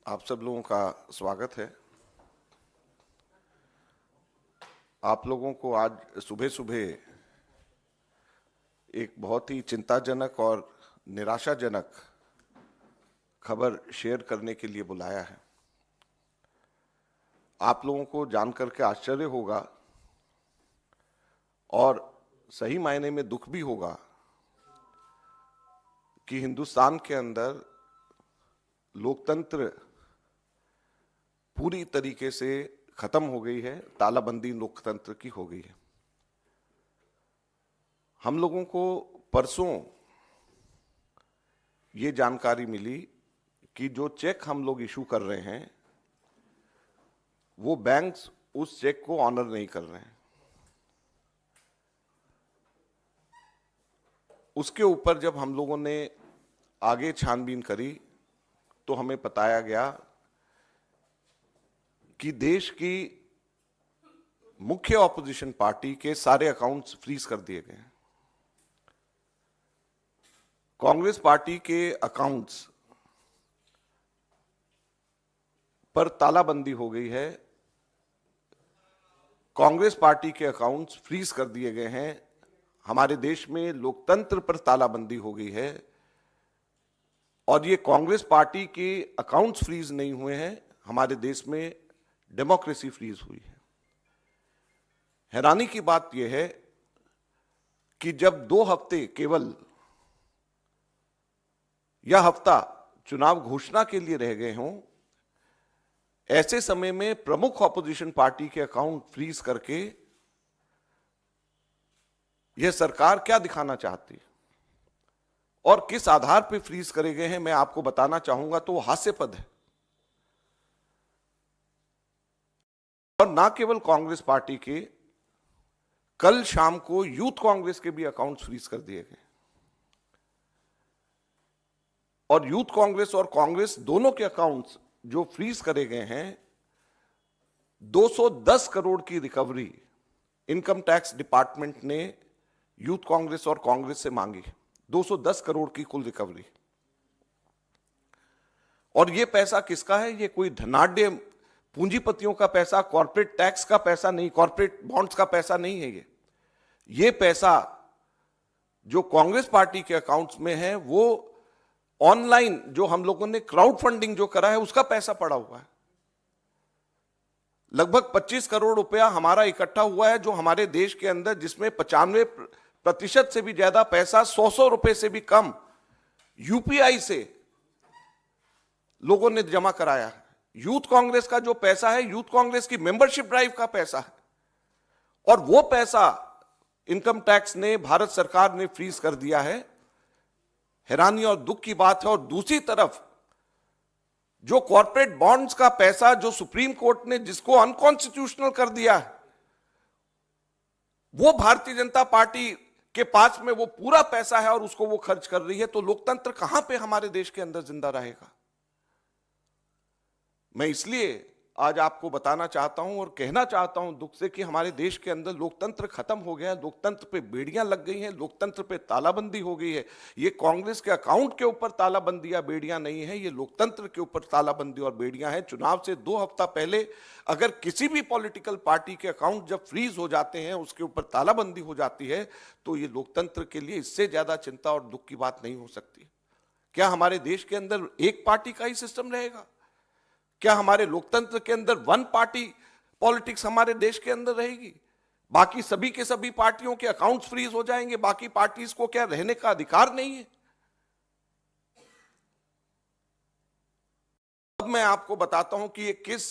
आप सब लोगों का स्वागत है। आप लोगों को आज सुबह सुबह एक बहुत ही चिंताजनक और निराशाजनक खबर शेयर करने के लिए बुलाया है। आप लोगों को जानकर के आश्चर्य होगा और सही मायने में दुख भी होगा कि हिंदुस्तान के अंदर लोकतंत्र पूरी तरीके से खत्म हो गई है, तालाबंदी लोकतंत्र की हो गई है। हम लोगों को परसों ये जानकारी मिली कि जो चेक हम लोग इशू कर रहे हैं वो बैंक्स उस चेक को ऑनर नहीं कर रहे हैं। उसके ऊपर जब हम लोगों ने आगे छानबीन करी तो हमें बताया गया कि देश की मुख्य ऑपोजिशन पार्टी के सारे अकाउंट्स फ्रीज कर दिए गए हैं। कांग्रेस पार्टी के अकाउंट्स पर तालाबंदी हो गई है। कांग्रेस पार्टी के अकाउंट्स फ्रीज कर दिए गए हैं। हमारे देश में लोकतंत्र पर तालाबंदी हो गई है और ये कांग्रेस पार्टी के अकाउंट्स फ्रीज नहीं हुए हैं, हमारे देश में डेमोक्रेसी फ्रीज हुई है। हैरानी की बात यह है कि जब 2 हफ्ते केवल यह हफ्ता चुनाव घोषणा के लिए रह गए हों, ऐसे समय में प्रमुख ऑपोजिशन पार्टी के अकाउंट फ्रीज करके यह सरकार क्या दिखाना चाहती है और किस आधार पर फ्रीज करे गए हैं, मैं आपको बताना चाहूंगा तो वो हास्यास्पद है। और ना केवल कांग्रेस पार्टी के, कल शाम को यूथ कांग्रेस के भी अकाउंट्स फ्रीज कर दिए गए और यूथ कांग्रेस और कांग्रेस दोनों के अकाउंट्स जो फ्रीज करे गए हैं, 210 करोड़ की रिकवरी इनकम टैक्स डिपार्टमेंट ने यूथ कांग्रेस और कांग्रेस से मांगी। 210 करोड़ की कुल रिकवरी। और यह पैसा किसका है? यह कोई धनाढ्य पूंजीपतियों का पैसा, कॉर्पोरेट टैक्स का पैसा नहीं, कॉर्पोरेट बॉन्ड्स का पैसा नहीं है। ये पैसा जो कांग्रेस पार्टी के अकाउंट्स में है वो ऑनलाइन जो हम लोगों ने क्राउड फंडिंग जो करा है उसका पैसा पड़ा हुआ है। लगभग 25 करोड़ रुपया हमारा इकट्ठा हुआ है, जो हमारे देश के अंदर, जिसमें 95% से भी ज्यादा पैसा 100 रुपए से भी कम यूपीआई से लोगों ने जमा कराया है। यूथ कांग्रेस का जो पैसा है, यूथ कांग्रेस की मेंबरशिप ड्राइव का पैसा है और वो पैसा इनकम टैक्स ने, भारत सरकार ने फ्रीज कर दिया है। हैरानी और दुख की बात है। और दूसरी तरफ जो कॉर्पोरेट बॉन्ड्स का पैसा, जो सुप्रीम कोर्ट ने जिसको अनकॉन्स्टिट्यूशनल कर दिया है, वो भारतीय जनता पार्टी के पास में वो पूरा पैसा है और उसको वो खर्च कर रही है। तो लोकतंत्र कहां पे हमारे देश के अंदर जिंदा रहेगा? मैं इसलिए आज आपको बताना चाहता हूं और कहना चाहता हूं दुख से कि हमारे देश के अंदर लोकतंत्र खत्म हो गया है। लोकतंत्र पे बेड़ियां लग गई हैं, लोकतंत्र पे तालाबंदी हो गई है। ये कांग्रेस के अकाउंट के ऊपर तालाबंदी या बेड़ियां नहीं है, ये लोकतंत्र के ऊपर तालाबंदी और बेड़ियां हैं। चुनाव से 2 हफ्ता पहले अगर किसी भी पॉलिटिकल पार्टी के अकाउंट जब फ्रीज हो जाते हैं, उसके ऊपर तालाबंदी हो जाती है, तो ये लोकतंत्र के लिए इससे ज्यादा चिंता और दुख की बात नहीं हो सकती। क्या हमारे देश के अंदर एक पार्टी का ही सिस्टम रहेगा? क्या हमारे लोकतंत्र के अंदर वन पार्टी पॉलिटिक्स हमारे देश के अंदर रहेगी? बाकी सभी के सभी पार्टियों के अकाउंट्स फ्रीज हो जाएंगे? बाकी पार्टीज को क्या रहने का अधिकार नहीं है? अब मैं आपको बताता हूं कि ये किस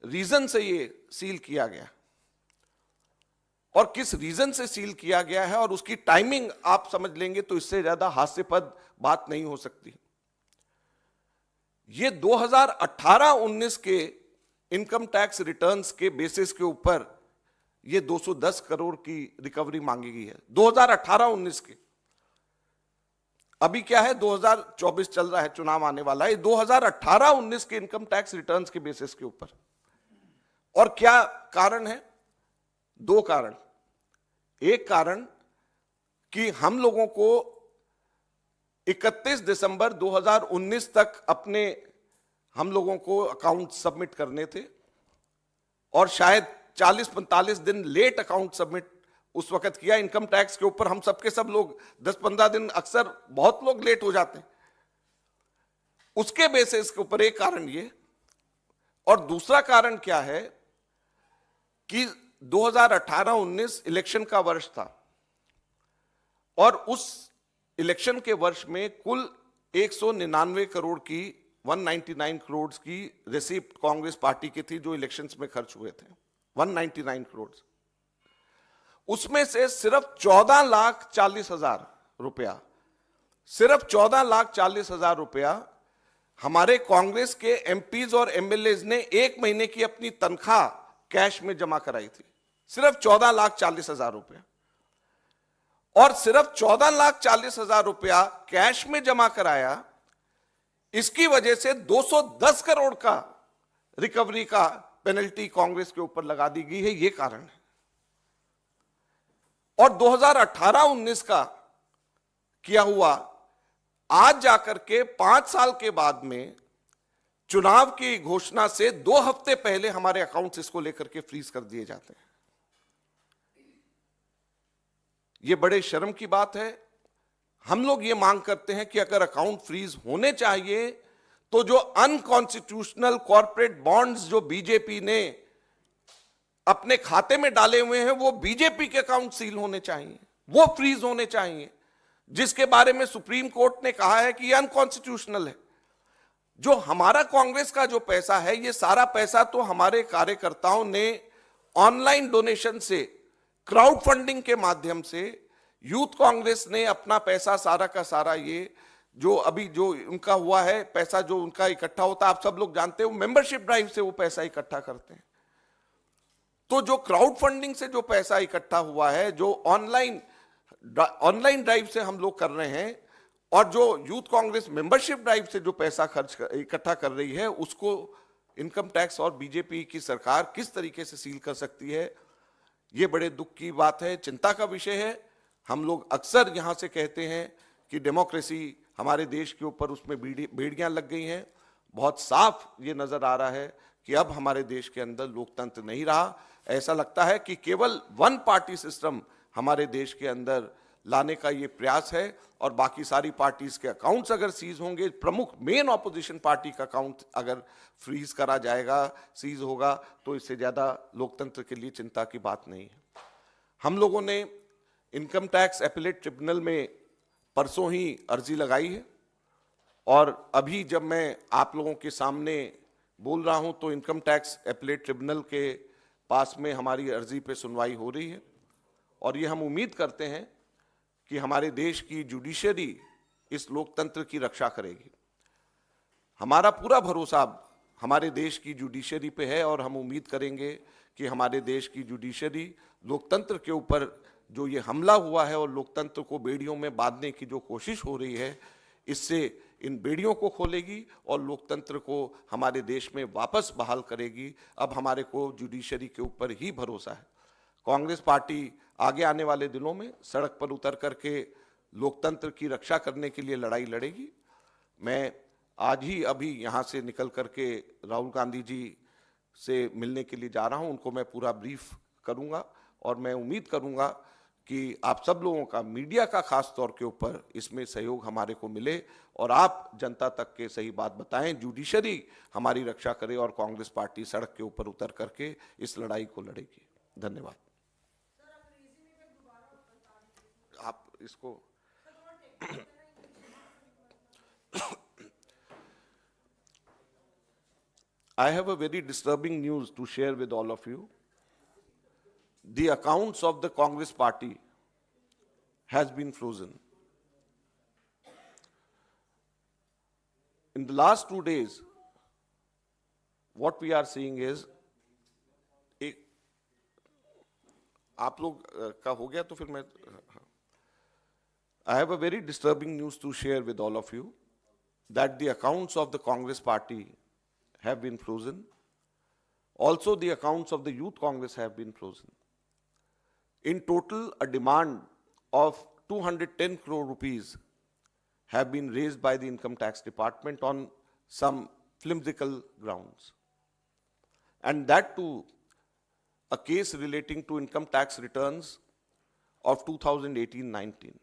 रीजन से ये सील किया गया और किस रीजन से सील किया गया है, और उसकी टाइमिंग आप समझ लेंगे तो इससे ज्यादा हास्यास्पद बात नहीं हो सकती। ये 2018-19 के इनकम टैक्स रिटर्न्स के बेसिस के ऊपर ये 210 करोड़ की रिकवरी मांगी गई है। 2018-19 के, अभी क्या है 2024 चल रहा है, चुनाव आने वाला है। 2018-19 के इनकम टैक्स रिटर्न्स के बेसिस के ऊपर। और क्या कारण है? 2 कारण। एक कारण कि हम लोगों को 31 दिसंबर 2019 तक अपने हम लोगों को अकाउंट सबमिट करने थे और शायद 40-45 दिन लेट अकाउंट सबमिट उस वक्त किया इनकम टैक्स के ऊपर। हम सबके सब लोग 10-15 दिन, अक्सर बहुत लोग लेट हो जाते हैं। उसके बेसिस के ऊपर एक कारण ये, और दूसरा कारण क्या है कि 2018-19 इलेक्शन का वर्ष था और उस इलेक्शन के वर्ष में कुल 199 करोड़ की 199 करोड़ की रिसीप्ट कांग्रेस पार्टी की थी जो इलेक्शंस में खर्च हुए थे, 199 करोड़। उसमें से सिर्फ 14,40,000 रुपया, सिर्फ 14,40,000 रुपया हमारे कांग्रेस के एमपीज और एमएलएज ने एक महीने की अपनी तनख्वाह कैश में जमा कराई थी, सिर्फ 14,40,000 रुपया। और सिर्फ 14,40,000 रुपया कैश में जमा कराया, इसकी वजह से 210 करोड़ का रिकवरी का पेनल्टी कांग्रेस के ऊपर लगा दी गई है, यह कारण है। और 2018-19 का किया हुआ आज जाकर के 5 साल के बाद में चुनाव की घोषणा से 2 हफ्ते पहले हमारे अकाउंट्स इसको लेकर के फ्रीज कर दिए जाते हैं। यह बड़े शर्म की बात है। हम लोग ये मांग करते हैं कि अगर अकाउंट फ्रीज होने चाहिए तो जो अनकॉन्स्टिट्यूशनल कॉर्पोरेट बॉन्ड्स जो बीजेपी ने अपने खाते में डाले हुए हैं वो बीजेपी के अकाउंट सील होने चाहिए, वो फ्रीज होने चाहिए, जिसके बारे में सुप्रीम कोर्ट ने कहा है कि ये अनकॉन्स्टिट्यूशनल है। जो हमारा कांग्रेस का जो पैसा है, ये सारा पैसा तो हमारे कार्यकर्ताओं ने ऑनलाइन डोनेशन से, क्राउड फंडिंग के माध्यम से, यूथ कांग्रेस ने अपना पैसा सारा का सारा, ये जो अभी जो उनका हुआ है पैसा जो उनका इकट्ठा होता है, आप सब लोग जानते हो, मेंबरशिप ड्राइव से वो पैसा इकट्ठा करते हैं। तो जो क्राउड फंडिंग से जो पैसा इकट्ठा हुआ है, जो ऑनलाइन ड्राइव से हम लोग कर रहे हैं, और जो यूथ कांग्रेस मेंबरशिप ड्राइव से जो पैसा इकट्ठा कर रही है, उसको इनकम टैक्स और बीजेपी की सरकार किस तरीके से सील कर सकती है, ये बड़े दुख की बात है, चिंता का विषय है। हम लोग अक्सर यहां से कहते हैं कि डेमोक्रेसी हमारे देश के ऊपर उसमें बेड़ियां लग गई हैं। बहुत साफ ये नजर आ रहा है कि अब हमारे देश के अंदर लोकतंत्र नहीं रहा। ऐसा लगता है कि केवल वन पार्टी सिस्टम हमारे देश के अंदर लाने का ये प्रयास है, और बाकी सारी पार्टीज के अकाउंट्स अगर सीज होंगे, प्रमुख मेन ऑपोजिशन पार्टी का अकाउंट अगर फ्रीज करा जाएगा, सीज होगा, तो इससे ज्यादा लोकतंत्र के लिए चिंता की बात नहीं है। हम लोगों ने इनकम टैक्स एपेलेट ट्रिब्यूनल में परसों ही अर्जी लगाई है, और अभी जब मैं आप लोगों के सामने बोल रहा हूं तो इनकम टैक्स एपेलेट ट्रिब्यूनल के पास में हमारी अर्जी पे सुनवाई हो रही है, और ये हम उम्मीद करते हैं कि हमारे देश की जुडिशरी इस लोकतंत्र की रक्षा करेगी। हमारा पूरा भरोसा हमारे देश की जुडिशरी पे है, और हम उम्मीद करेंगे कि हमारे देश की जुडिशरी लोकतंत्र के ऊपर जो ये हमला हुआ है और लोकतंत्र को बेड़ियों में बांधने की जो कोशिश हो रही है, इससे इन बेड़ियों को खोलेगी और लोकतंत्र को हमारे देश में वापस बहाल करेगी। अब हमारे को जुडिशरी के ऊपर ही भरोसा है। कांग्रेस पार्टी आगे आने वाले दिनों में सड़क पर उतर करके लोकतंत्र की रक्षा करने के लिए लड़ाई लड़ेगी। मैं आज ही अभी यहाँ से निकल करके राहुल गांधी जी से मिलने के लिए जा रहा हूँ, उनको मैं पूरा ब्रीफ करूँगा, और मैं उम्मीद करूँगा कि आप सब लोगों का, मीडिया का खास तौर के ऊपर इसमें सहयोग हमारे को मिले, और आप जनता तक के सही बात बताएं, जुडिशरी हमारी रक्षा करे और कांग्रेस पार्टी सड़क के ऊपर उतर करके इस लड़ाई को लड़ेगी। धन्यवाद। आप इसको I have a very disturbing news to share with all of you. The accounts of the Congress party has been frozen. In the last 2 days, what we are seeing is, आप लोग का हो गया तो फिर मैं, I have a very disturbing news to share with all of you, that the accounts of the Congress party have been frozen. Also, the accounts of the Youth Congress have been frozen. In total, a demand of 210 crore rupees have been raised by the Income Tax Department on some flimsical grounds. And that too, a case relating to income tax returns of 2018-19.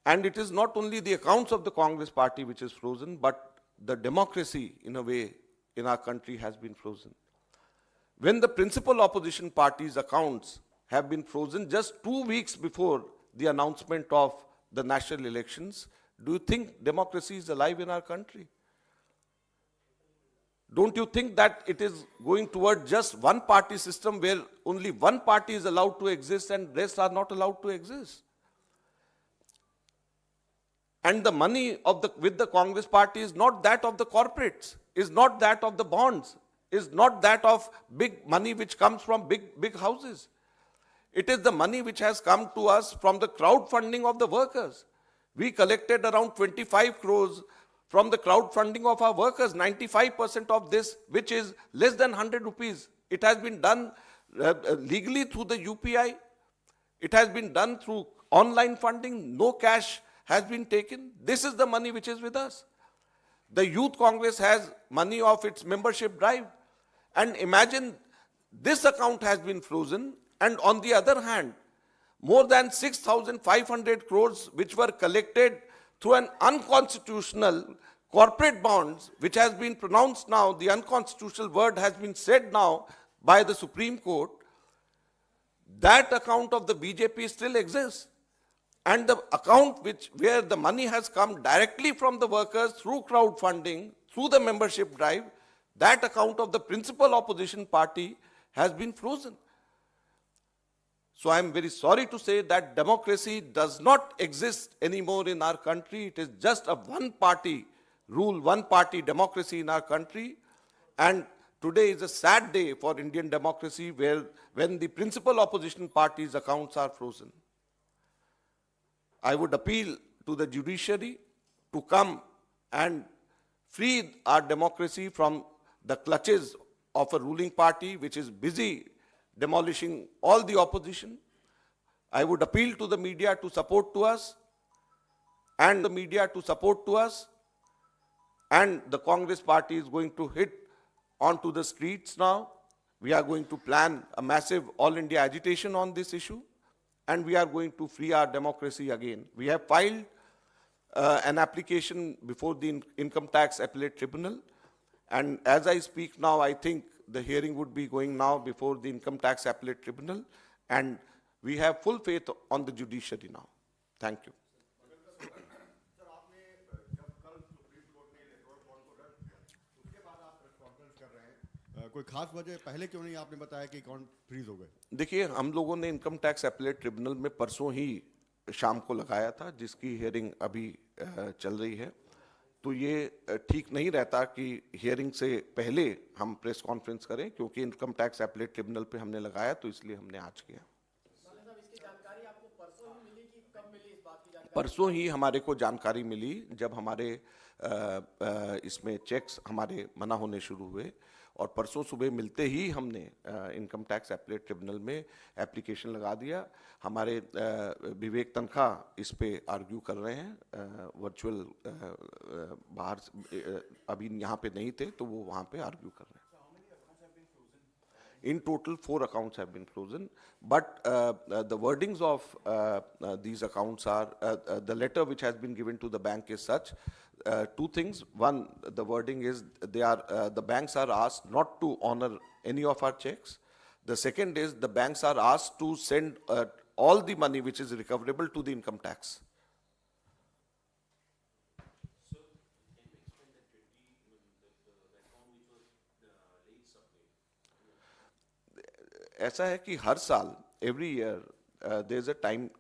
And it is not only the accounts of the Congress party which is frozen, but the democracy, in a way, in our country has been frozen. When the principal opposition party's accounts have been frozen just 2 weeks before the announcement of the national elections, do you think democracy is alive in our country? Don't you think that it is going toward just one party system where only one party is allowed to exist and rest are not allowed to exist? And the money with the Congress party is not that of the corporates, is not that of the bonds, is not that of big money which comes from big houses. It is the money which has come to us from the crowdfunding of the workers. We collected around 25 crores from the crowdfunding of our workers, 95% of this, which is less than 100 rupees. It has been done legally through the UPI. It has been done through online funding. No cash has been taken. This is the money which is with us. The Youth Congress has money of its membership drive. And imagine this account has been frozen, and on the other hand, more than 6,500 crores which were collected through an unconstitutional corporate bonds, which has been pronounced now, the unconstitutional word has been said now by the Supreme Court, that account of the BJP still exists. And the account where the money has come directly from the workers through crowdfunding, through the membership drive, that account of the principal opposition party has been frozen. So I am very sorry to say that democracy does not exist anymore in our country. It is just a one-party rule, one-party democracy in our country. And today is a sad day for Indian democracy when the principal opposition party's accounts are frozen. I would appeal to the judiciary to come and free our democracy from the clutches of a ruling party which is busy demolishing all the opposition. I would appeal to the media to support to us, and the media to support to us. And the Congress party is going to hit onto the streets now. We are going to plan a massive all India agitation on this issue, and we are going to free our democracy again. We have filed an application before the Income Tax Appellate Tribunal, and as I speak now, I think the hearing would be going now before the Income Tax Appellate Tribunal, and we have full faith on the judiciary now. Thank you. कोई खास वजह पहले क्यों नहीं आपने बताया कि account freeze हो गए? देखिए, हम लोगों ने इनकम टैक्स एपलेट ट्रिब्यूनल में परसों ही शाम को लगाया था, जिसकी हियरिंग अभी चल रही है। तो ये ठीक नहीं रहता कि हियरिंग से पहले हम प्रेस कॉन्फ्रेंस करें, क्योंकि इनकम टैक्स एपलेट ट्रिब्यूनल पे हमने लगाया, तो इसलिए हमने आज किया। परसों ही हमारे को जानकारी मिली, जब हमारे इसमें चेक्स हमारे मना होने शुरू हुए, और परसों सुबह मिलते ही हमने इनकम टैक्स एपलेट ट्रिब्यूनल में एप्लीकेशन लगा दिया। हमारे विवेक तनखा इस पे आर्ग्यू कर रहे हैं, वर्चुअल बाहर अभी यहाँ पे नहीं थे, तो वो वहाँ पे आर्ग्यू कर रहे हैं। In total, 4 accounts have been frozen, but the wordings of these accounts are, the letter which has been given to the bank is such, 2 things. One, the wording is the banks are asked not to honor any of our checks. The second is the banks are asked to send all the money which is recoverable to the income tax. ऐसा है कि हर साल every year there is a time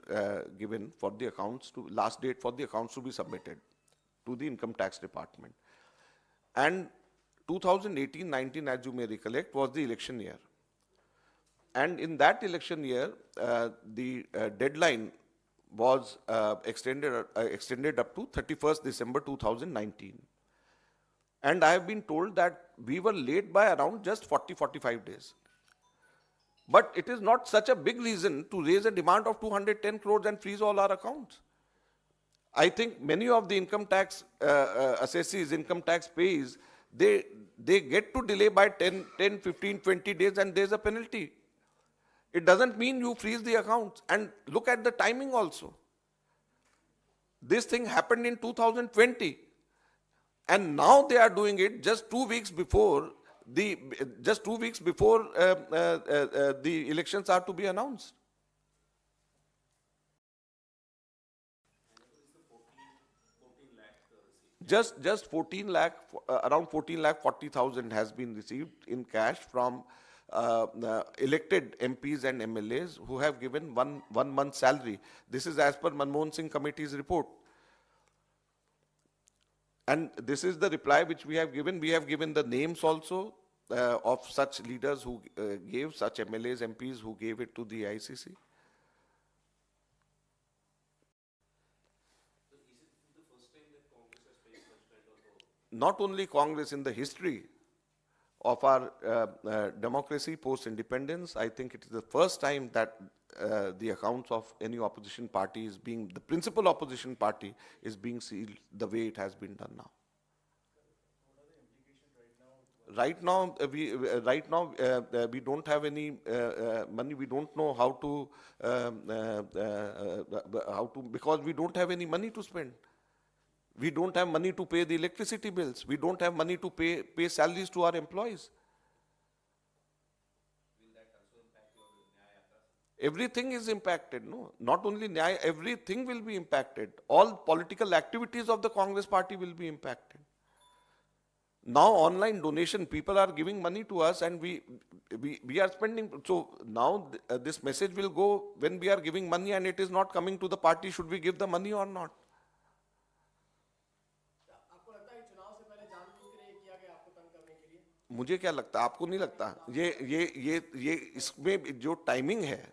given for the accounts to, last date for the accounts to be submitted to the income tax department, and 2018-19, as you may recollect, was the election year, and in that election year the deadline was extended up to 31st December 2019, and I have been told that we were late by around just 40-45 days. But it is not such a big reason to raise a demand of 210 crores and freeze all our accounts. I think many of the income tax assessees, income tax payers, they get to delay by 10, 15, 20 days and there's a penalty. It doesn't mean you freeze the accounts. And look at the timing also. This thing happened in 2020. And now they are doing it just 2 weeks before the elections are to be announced. Just 14 lakh, around 14 lakh 40,000 has been received in cash from elected MPs and MLAs who have given one month salary. This is as per Manmohan Singh Committee's report. And this is the reply which we have given. We have given the names also of such leaders who gave, such MLAs, MPs who gave it to the ICC. Not only Congress, in the history of our democracy post-independence, I think it is the first time that the accounts of any opposition party is being, the principal opposition party is being sealed the way it has been done now. Right now, we don't have any money. We don't know how to, because we don't have any money to spend. We don't have money to pay the electricity bills. We don't have money to pay salaries to our employees. Will that also impact your Nyaya Yatra? Everything is impacted, no? Not only Nyaya, everything will be impacted. All political activities of the Congress party will be impacted. Now online donation, people are giving money to us and we are spending. So now this message will go, when we are giving money and it is not coming to the party, should we give the money or not? मुझे क्या लगता है, आपको नहीं लगता? ये इसमें जो टाइमिंग है,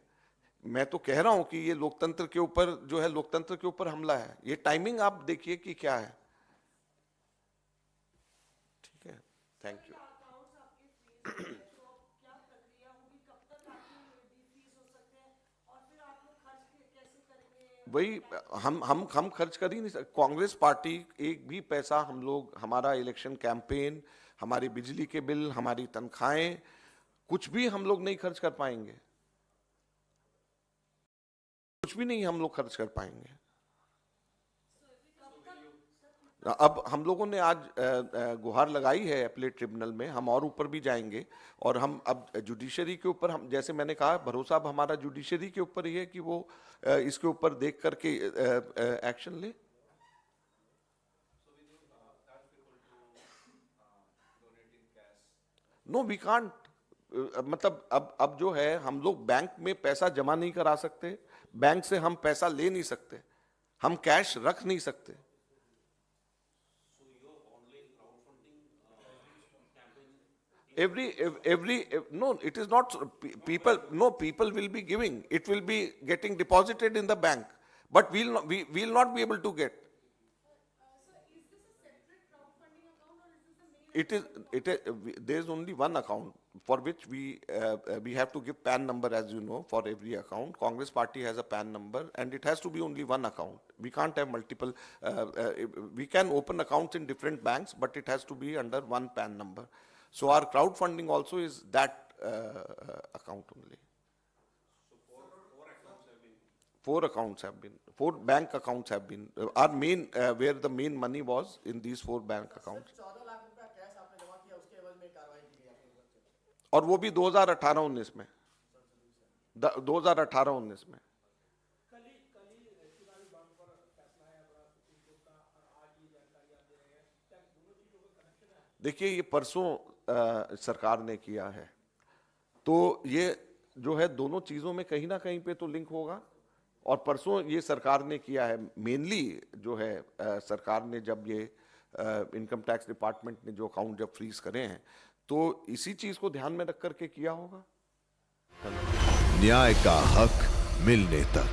मैं तो कह रहा हूं कि ये लोकतंत्र के ऊपर जो है, लोकतंत्र के ऊपर हमला है. ये टाइमिंग आप देखिए कि क्या है. ठीक है, थैंक यू. वही हम खर्च कर ही नहीं सकते. कांग्रेस पार्टी एक भी पैसा हम लोग, हमारा इलेक्शन कैंपेन, हमारी बिजली के बिल, हमारी तनख्वाहें, कुछ भी हम लोग नहीं खर्च कर पाएंगे. कुछ भी नहीं हम लोग खर्च कर पाएंगे. अब हम लोगों ने आज गुहार लगाई है एपीलेट ट्रिब्यूनल में. हम और ऊपर भी जाएंगे और हम अब जुडिशरी के ऊपर, हम जैसे मैंने कहा, भरोसा अब हमारा जुडिशरी के ऊपर ही है कि वो इसके ऊपर देख करके एक्शन ले. No we can't. मतलब अब जो है, हम लोग बैंक में पैसा जमा नहीं करा सकते, बैंक से हम पैसा ले नहीं सकते, हम कैश रख नहीं सकते. No, it is not people. No, people will be giving. It will be getting deposited in the bank, but we will not be able to get. Is this a separate crowdfunding account or is this the main? There is only one account for which we have to give PAN number, as you know, for every account. Congress party has a PAN number, and it has to be only one account. We can't have multiple. We can open accounts in different banks, but it has to be under one PAN number. So our crowdfunding also is that account only. So four bank accounts have been. Our main, where the main money was, in these 4 bank accounts. 14 lakh रुपया cash आपने जमा किया, उसके एवज में कार्रवाई की गई आपके ऊपर. और वो भी 2018-19 में. 2018-19 में. देखिए, ये परसों सरकार ने किया है, तो ये जो है दोनों चीजों में कहीं ना कहीं पे तो लिंक होगा. और परसों ये सरकार ने किया है, मेनली जो है सरकार ने जब ये इनकम टैक्स डिपार्टमेंट ने जो अकाउंट जब फ्रीज करे हैं, तो इसी चीज को ध्यान में रख करके किया होगा. न्याय का हक मिलने तक